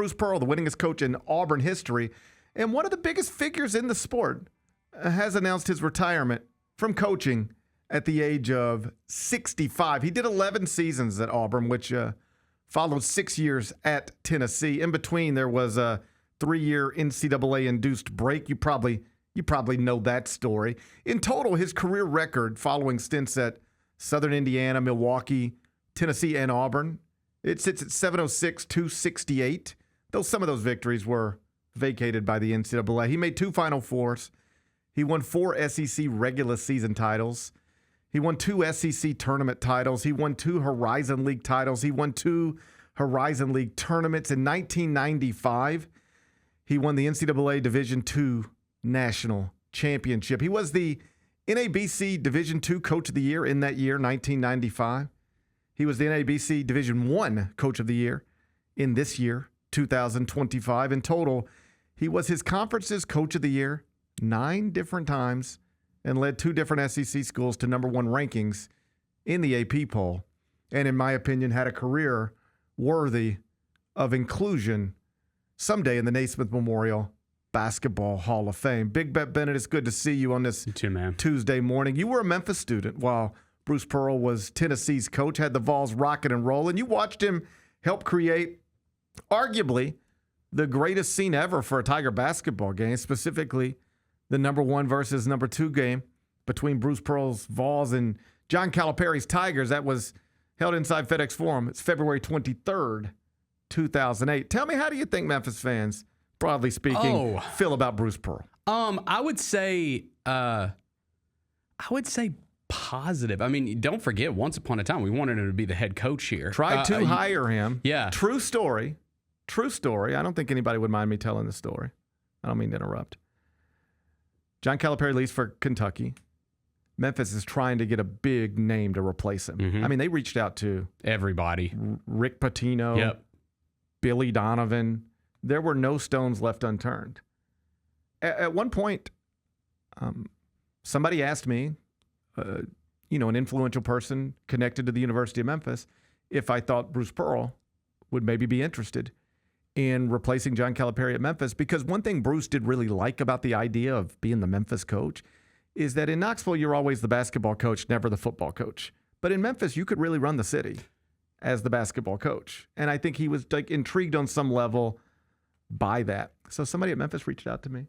Bruce Pearl, the winningest coach in Auburn history, and one of the biggest figures in the sport, has announced his retirement from coaching at the age of 65. He did 11 seasons at Auburn, which followed 6 years at Tennessee. In between, there was a 3-year NCAA-induced break. You probably know that story. In total, his career record following stints at Southern Indiana, Milwaukee, Tennessee, and Auburn, it sits at 706, 268. Though some of those victories were vacated by the NCAA. He made 2 Final Fours. He won 4 SEC regular season titles. He won 2 SEC tournament titles. He won 2 Horizon League titles. He won 2 Horizon League tournaments. In 1995, he won the NCAA Division II National Championship. He was the NABC Division II Coach of the Year in that year, 1995. He was the NABC Division I Coach of the Year in this year, 2025. In total, he was his conference's Coach of the Year 9 different times and led 2 different SEC schools to number 1 rankings in the AP poll. And in my opinion, had a career worthy of inclusion someday in the Naismith Memorial Basketball Hall of Fame. Big Bet Bennett, it's good to see you on this Tuesday morning. You were a Memphis student while Bruce Pearl was Tennessee's coach, had the Vols rocking and rolling. You watched him help create arguably the greatest scene ever for a Tiger basketball game, specifically the number 1 versus number 2 game between Bruce Pearl's Vols and John Calipari's Tigers. That was held inside FedEx Forum. It's February 23rd, 2008. Tell me, how do you think Memphis fans, broadly speaking, feel about Bruce Pearl? I would say positive. I mean, don't forget, once upon a time, we wanted him to be the head coach here. Tried to hire him. Yeah. True story. I don't think anybody would mind me telling this story. I don't mean to interrupt. John Calipari leaves for Kentucky. Memphis is trying to get a big name to replace him. Mm-hmm. I mean, they reached out to everybody. Rick Pitino, Billy Donovan. There were no stones left unturned. At one point, somebody asked me, an influential person connected to the University of Memphis, if I thought Bruce Pearl would maybe be interested in replacing John Calipari at Memphis, because one thing Bruce did really like about the idea of being the Memphis coach is that in Knoxville, you're always the basketball coach, never the football coach. But in Memphis, you could really run the city as the basketball coach. And I think he was intrigued on some level by that. So somebody at Memphis reached out to me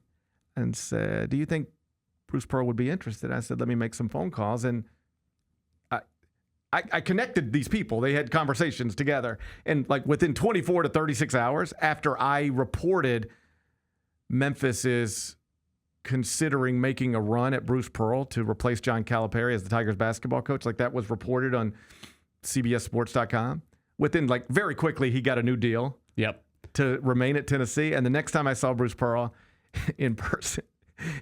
and said, do you think Bruce Pearl would be interested? I said, let me make some phone calls. And I connected these people. They had conversations together. And within 24 to 36 hours after I reported Memphis is considering making a run at Bruce Pearl to replace John Calipari as the Tigers basketball coach, that was reported on CBSSports.com. Within very quickly, he got a new deal. Yep. To remain at Tennessee. And the next time I saw Bruce Pearl in person,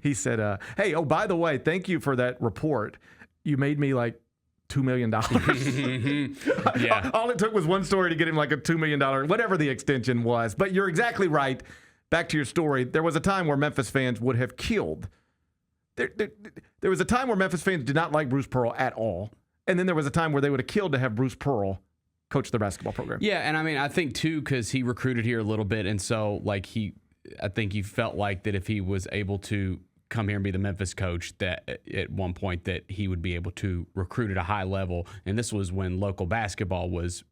he said, hey, by the way, thank you for that report. You made me $2 million. Yeah. All it took was one story to get him a $2 million, whatever the extension was. But you're exactly right. Back to your story. There was a time where Memphis fans would have killed. There was a time where Memphis fans did not like Bruce Pearl at all. And then there was a time where they would have killed to have Bruce Pearl coach their basketball program. Yeah, and I mean, I think too, because he recruited here a little bit, and so I think he felt like that if he was able to come here and be the Memphis coach, that at one point that he would be able to recruit at a high level. And this was when local basketball was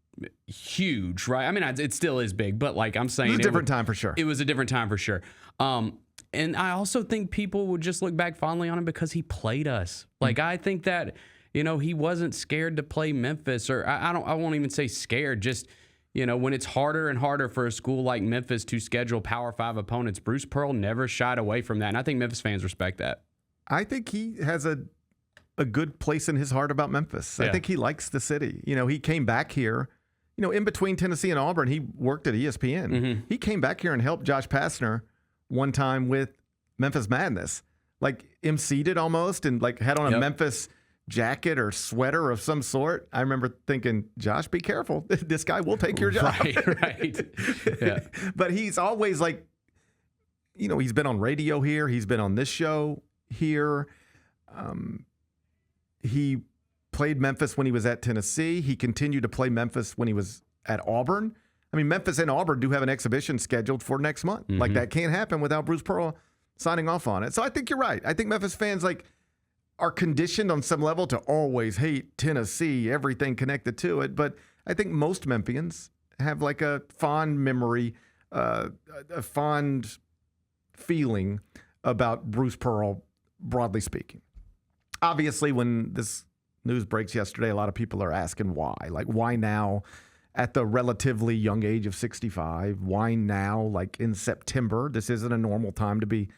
huge, right? I mean, it still is big, but I'm saying, it was a different time for sure. It was a different time for sure. And I also think people would just look back fondly on him because he played us. I think that, he wasn't scared to play Memphis, or I won't even say scared, just, when it's harder and harder for a school like Memphis to schedule Power 5 opponents, Bruce Pearl never shied away from that. And I think Memphis fans respect that. I think he has a good place in his heart about Memphis. Yeah. I think he likes the city. He came back here, in between Tennessee and Auburn, he worked at ESPN. Mm-hmm. He came back here and helped Josh Pastner one time with Memphis Madness. emceed it almost and had on a Memphis jacket or sweater of some sort. I remember thinking, Josh, be careful. This guy will take your job. Right. Yeah. But he's always he's been on radio here. He's been on this show here. He played Memphis when he was at Tennessee. He continued to play Memphis when he was at Auburn. I mean, Memphis and Auburn do have an exhibition scheduled for next month. Like, that can't happen without Bruce Pearl signing off on it. So I think you're right. I think Memphis fans, like, are conditioned on some level to always hate Tennessee, everything connected to it. But I think most Memphians have, like, a fond memory, a fond feeling about Bruce Pearl, broadly speaking. Obviously, when this news breaks yesterday, a lot of people are asking why. Like, why now at the relatively young age of 65? Why now, like in September? This isn't a normal time to be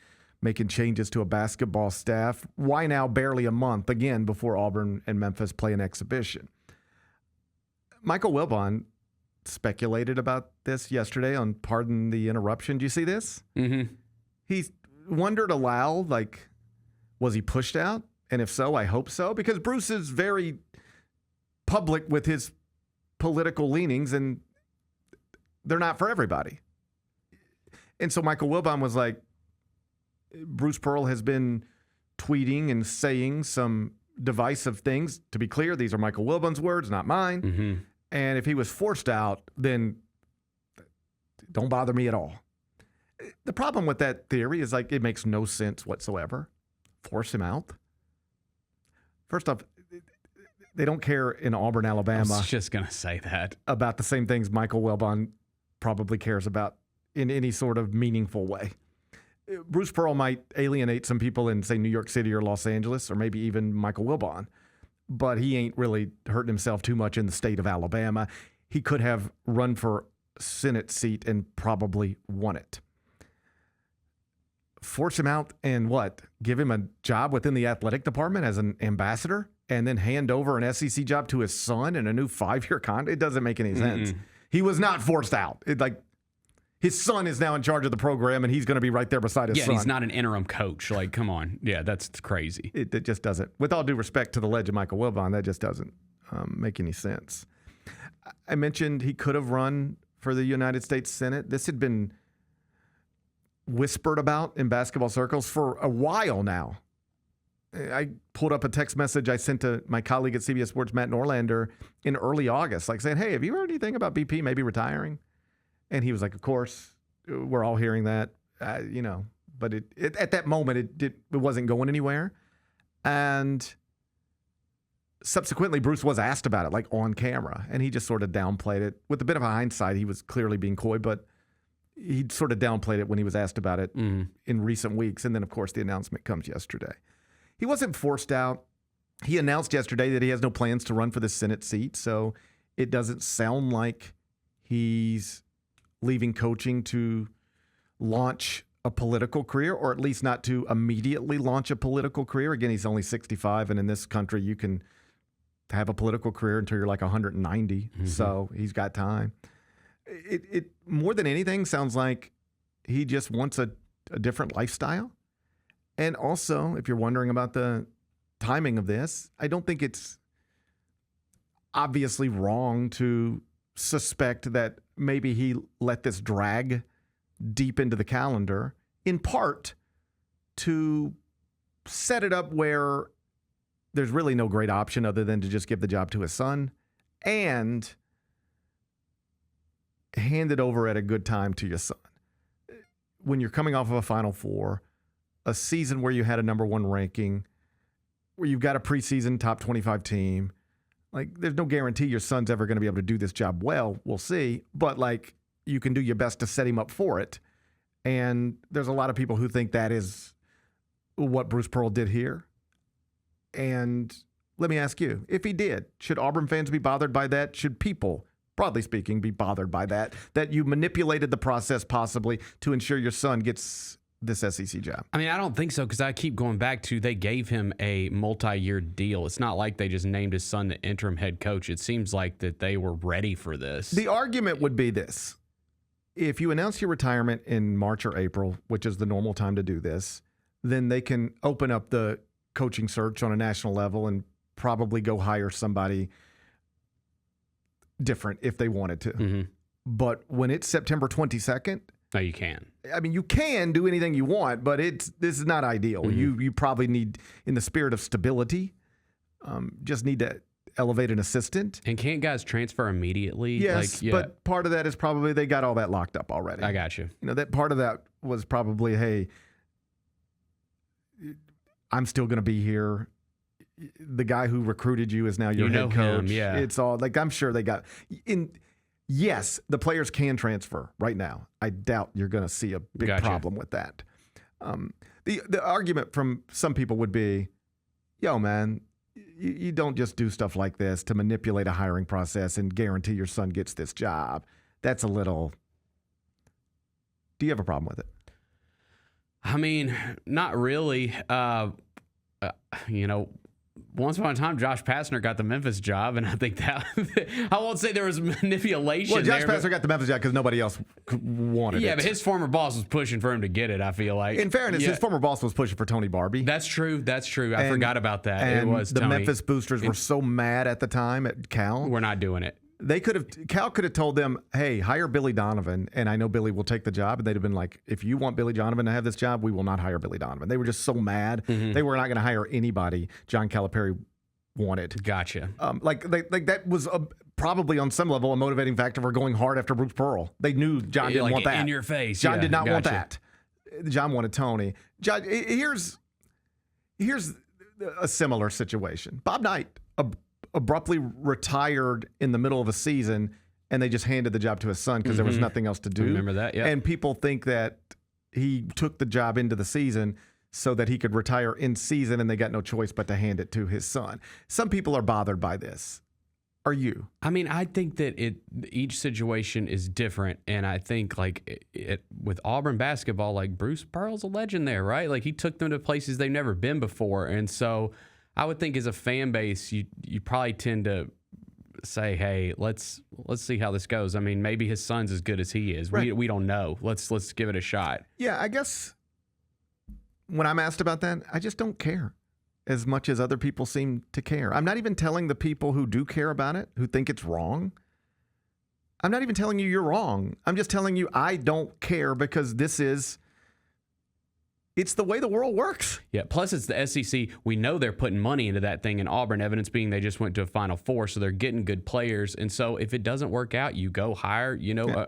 making changes to a basketball staff. Why now, barely a month, again, before Auburn and Memphis play an exhibition? Michael Wilbon speculated about this yesterday on Pardon the Interruption. Do you see this? Mm-hmm. He wondered aloud, like, was he pushed out? And if so, I hope so, because Bruce is very public with his political leanings, and they're not for everybody. And so Michael Wilbon was like, Bruce Pearl has been tweeting and saying some divisive things. To be clear, these are Michael Wilbon's words, not mine. Mm-hmm. And if he was forced out, then don't bother me at all. The problem with that theory is, like, it makes no sense whatsoever. Force him out. First off, they don't care in Auburn, Alabama. I was just going to say that. About the same things Michael Wilbon probably cares about in any sort of meaningful way. Bruce Pearl might alienate some people in, say, New York City or Los Angeles, or maybe even Michael Wilbon, but he ain't really hurting himself too much in the state of Alabama. He could have run for Senate seat and probably won it. Force him out and what? Give him a job within the athletic department as an ambassador and then hand over an SEC job to his son and a new 5-year contract? It doesn't make any sense. He was not forced out. His son is now in charge of the program, and he's going to be right there beside his son. Yeah, he's not an interim coach. Like, come on. Yeah, that's crazy. It just doesn't. With all due respect to the legend Michael Wilbon, that just doesn't make any sense. I mentioned he could have run for the United States Senate. This had been whispered about in basketball circles for a while now. I pulled up a text message I sent to my colleague at CBS Sports, Matt Norlander, in early August, like saying, hey, have you heard anything about BP maybe retiring? And he was like, of course, we're all hearing that, but it at that moment, it wasn't going anywhere. And subsequently, Bruce was asked about it, like on camera, and he just sort of downplayed it. With a bit of hindsight, he was clearly being coy, but he sort of downplayed it when he was asked about it in recent weeks. And then, of course, the announcement comes yesterday. He wasn't forced out. He announced yesterday that he has no plans to run for the Senate seat, so it doesn't sound like he's leaving coaching to launch a political career, or at least not to immediately launch a political career. Again, he's only 65, and in this country, you can have a political career until you're like 190, so he's got time. It more than anything sounds like he just wants a different lifestyle. And also, if you're wondering about the timing of this, I don't think it's obviously wrong to suspect that maybe he let this drag deep into the calendar, in part to set it up where there's really no great option other than to just give the job to his son and hand it over at a good time to your son. When you're coming off of a Final Four, a season where you had a number 1 ranking, where you've got a preseason top 25 team, like, there's no guarantee your son's ever going to be able to do this job well. We'll see. But, like, you can do your best to set him up for it. And there's a lot of people who think that is what Bruce Pearl did here. And let me ask you, if he did, should Auburn fans be bothered by that? Should people, broadly speaking, be bothered by that you manipulated the process possibly to ensure your son gets this SEC job? I mean, I don't think so, because I keep going back to they gave him a multi-year deal. It's not like they just named his son the interim head coach. It seems like that they were ready for this. The argument would be this. If you announce your retirement in March or April, which is the normal time to do this, then they can open up the coaching search on a national level and probably go hire somebody different if they wanted to. But when it's September 22nd, no, you can. I mean, you can do anything you want, but this is not ideal. You probably need, in the spirit of stability, just need to elevate an assistant. And can't guys transfer immediately? Yes, but part of that is probably they got all that locked up already. I got you. You know, that part of that was probably, hey, I'm still going to be here. The guy who recruited you is now your head coach. Him, yeah. It's all like, I'm sure they got in. Yes, the players can transfer right now. I doubt you're going to see a big problem with that. The argument from some people would be, yo, man, you don't just do stuff like this to manipulate a hiring process and guarantee your son gets this job. That's a little. Do you have a problem with it? I mean, not really. Once upon a time, Josh Pastner got the Memphis job, and I think that I won't say there was manipulation. Well, Josh Pastner got the Memphis job because nobody else wanted it. Yeah, but his former boss was pushing for him to get it, I feel like. In fairness, his former boss was pushing for Tony Barbie. That's true. I forgot about that. And it was the Tony. Memphis boosters were so mad at the time at Cal. We're not doing it. Cal could have told them, hey, hire Billy Donovan, and I know Billy will take the job. And they'd have been like, if you want Billy Donovan to have this job, we will not hire Billy Donovan. They were just so mad. Mm-hmm. They were not going to hire anybody John Calipari wanted. Gotcha. Like that was probably on some level a motivating factor for going hard after Bruce Pearl. They knew John didn't want that. In your face. John did not want that. John wanted Tony. John, here's a similar situation. Bob Knight abruptly retired in the middle of a season, and they just handed the job to his son because there was nothing else to do. Remember that? Yeah. And people think that he took the job into the season so that he could retire in season, and they got no choice but to hand it to his son. Some people are bothered by this. Are you? I mean, I think that each situation is different, and I think with Auburn basketball, like Bruce Pearl's a legend there, right? Like he took them to places they've never been before, and so I would think as a fan base, you probably tend to say, hey, let's see how this goes. I mean, maybe his son's as good as he is. Right. We don't know. Let's give it a shot. Yeah, I guess when I'm asked about that, I just don't care as much as other people seem to care. I'm not even telling the people who do care about it, who think it's wrong. I'm not even telling you you're wrong. I'm just telling you I don't care because it's the way the world works. Yeah, plus it's the SEC. We know they're putting money into that thing in Auburn, evidence being they just went to a Final Four, so they're getting good players. And so if it doesn't work out, you go hire,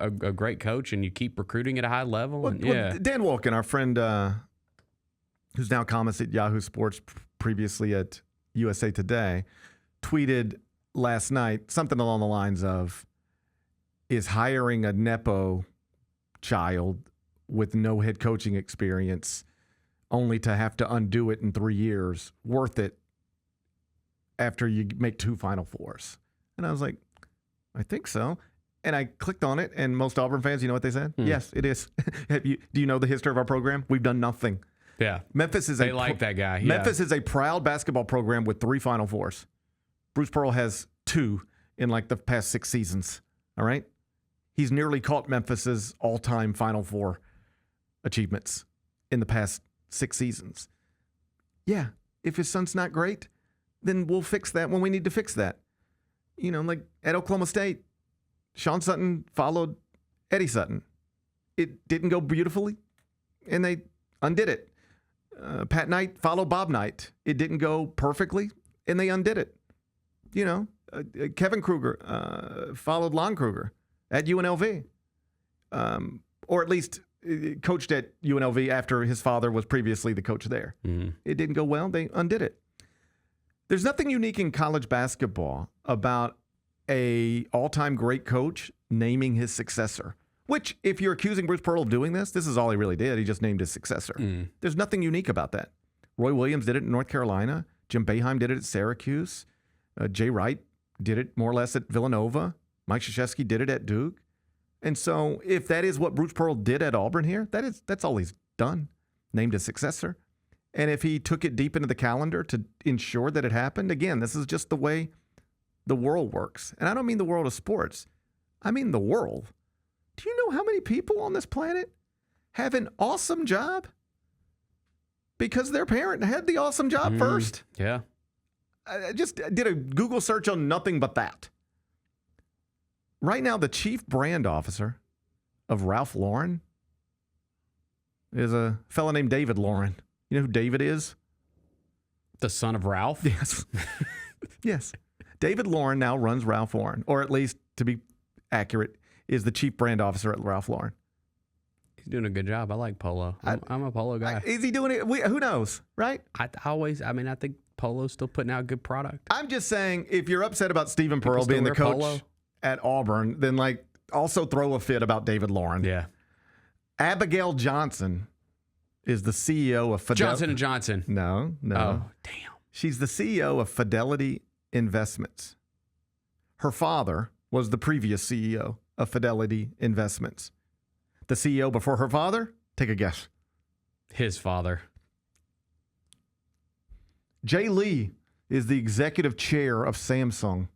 a great coach, and you keep recruiting at a high level. Well, Dan Wolken, our friend who's now comments at Yahoo Sports, previously at USA Today, tweeted last night something along the lines of, is hiring a Nepo child with no head coaching experience only to have to undo it in 3 years worth it after you make 2 Final Fours? And I was like, I think so. And I clicked on it, and most Auburn fans, you know what they said? Yes, it is. Do you know the history of our program? We've done nothing. Yeah. They like that guy. Yeah. Memphis is a proud basketball program with 3 Final Fours. Bruce Pearl has 2 in like the past 6 seasons. All right? He's nearly caught Memphis's all-time Final Four achievements in the past 6 seasons. Yeah, if his son's not great, then we'll fix that when we need to fix that. Like at Oklahoma State, Sean Sutton followed Eddie Sutton. It didn't go beautifully, and they undid it. Pat Knight followed Bob Knight. It didn't go perfectly, and they undid it. Kevin Kruger followed Lon Kruger at UNLV, or at least coached at UNLV after his father was previously the coach there. Mm-hmm. It didn't go well. They undid it. There's nothing unique in college basketball about a all-time great coach naming his successor. Which, if you're accusing Bruce Pearl of doing this is all he really did. He just named his successor. There's nothing unique about that. Roy Williams did it in North Carolina. Jim Boeheim did it at Syracuse. Jay Wright did it more or less at Villanova. Mike Krzyzewski did it at Duke. And so if that is what Bruce Pearl did at Auburn here, that's all he's done, named his successor. And if he took it deep into the calendar to ensure that it happened, again, this is just the way the world works. And I don't mean the world of sports. I mean the world. Do you know how many people on this planet have an awesome job because their parent had the awesome job first? Yeah. I just did a Google search on nothing but that. Right now, the chief brand officer of Ralph Lauren is a fella named David Lauren. You know who David is? The son of Ralph? Yes. Yes. David Lauren now runs Ralph Lauren, or at least, to be accurate, is the chief brand officer at Ralph Lauren. He's doing a good job. I like Polo. I'm a Polo guy. Is he doing it? Who knows, right? I think Polo's still putting out good product. I'm just saying, if you're upset about Stephen Pearl being the coach at Auburn, then also throw a fit about David Lauren. Yeah. Abigail Johnson is the CEO of Fidelity. Johnson & Johnson. No. Oh, damn. She's the CEO of Fidelity Investments. Her father was the previous CEO of Fidelity Investments. The CEO before her father? Take a guess. His father. Jay Lee is the executive chair of Samsung.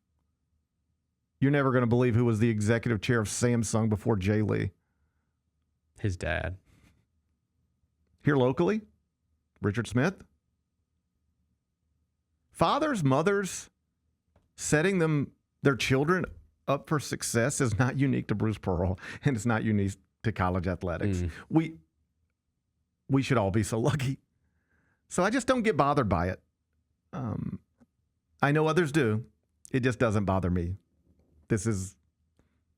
You're never going to believe who was the executive chair of Samsung before Jay Lee. His dad. Here locally, Richard Smith. Fathers, mothers, setting their children up for success is not unique to Bruce Pearl, and it's not unique to college athletics. We should all be so lucky. So I just don't get bothered by it. I know others do. It just doesn't bother me. This is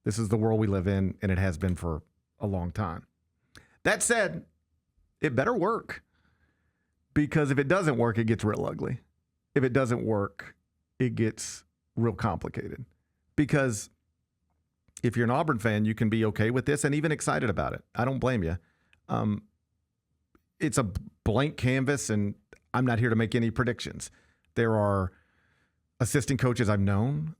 the world we live in, and it has been for a long time. That said, it better work, because if it doesn't work, it gets real ugly. If it doesn't work, it gets real complicated. Because if you're an Auburn fan, you can be okay with this and even excited about it. I don't blame you. It's a blank canvas, and I'm not here to make any predictions. There are assistant coaches I've known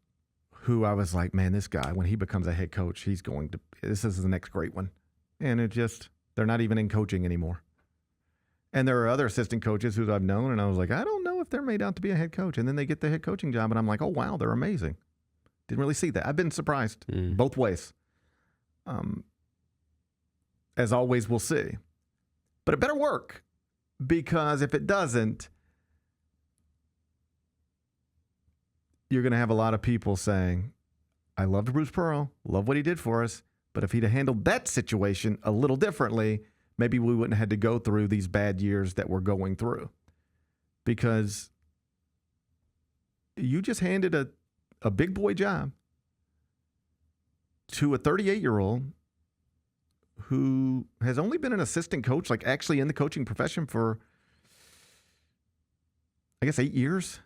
who I was like, man, this guy, when he becomes a head coach, this is the next great one. And they're not even in coaching anymore. And there are other assistant coaches who I've known, and I was like, I don't know if they're made out to be a head coach. And then they get the head coaching job, and I'm like, oh, wow, they're amazing. Didn't really see that. I've been surprised both ways. As always, we'll see. But it better work, because if it doesn't, you're going to have a lot of people saying, I loved Bruce Pearl, love what he did for us, but if he'd have handled that situation a little differently, maybe we wouldn't have had to go through these bad years that we're going through. Because you just handed a big boy job to a 38-year-old who has only been an assistant coach, actually in the coaching profession for, I guess, 8 years.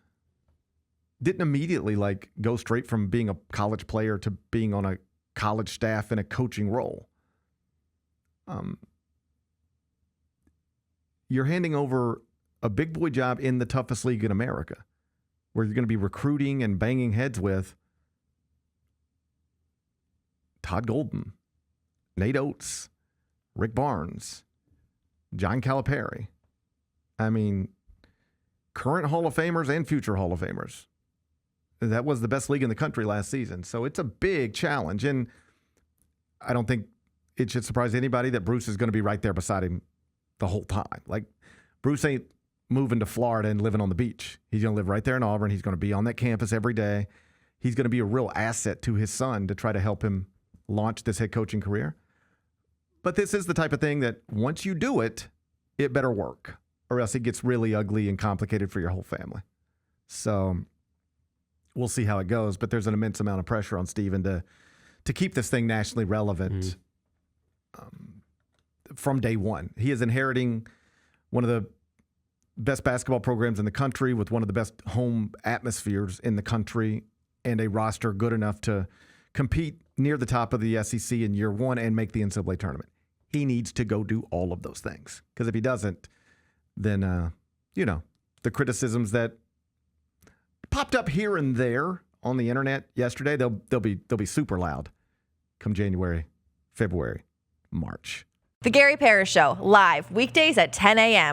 Didn't immediately go straight from being a college player to being on a college staff in a coaching role. You're handing over a big boy job in the toughest league in America, where you're going to be recruiting and banging heads with Todd Golden, Nate Oates, Rick Barnes, John Calipari. I mean, current Hall of Famers and future Hall of Famers. That was the best league in the country last season. So it's a big challenge. And I don't think it should surprise anybody that Bruce is going to be right there beside him the whole time. Bruce ain't moving to Florida and living on the beach. He's going to live right there in Auburn. He's going to be on that campus every day. He's going to be a real asset to his son to try to help him launch this head coaching career. But this is the type of thing that once you do it, it better work, or else it gets really ugly and complicated for your whole family. So we'll see how it goes, but there's an immense amount of pressure on Stephen to keep this thing nationally relevant from day one. He is inheriting one of the best basketball programs in the country with one of the best home atmospheres in the country and a roster good enough to compete near the top of the SEC in year one and make the NCAA tournament. He needs to go do all of those things, because if he doesn't, then, the criticisms that popped up here and there on the internet yesterday, they'll be super loud come January, February, March. The Gary Parrish Show, live weekdays at 10 a.m.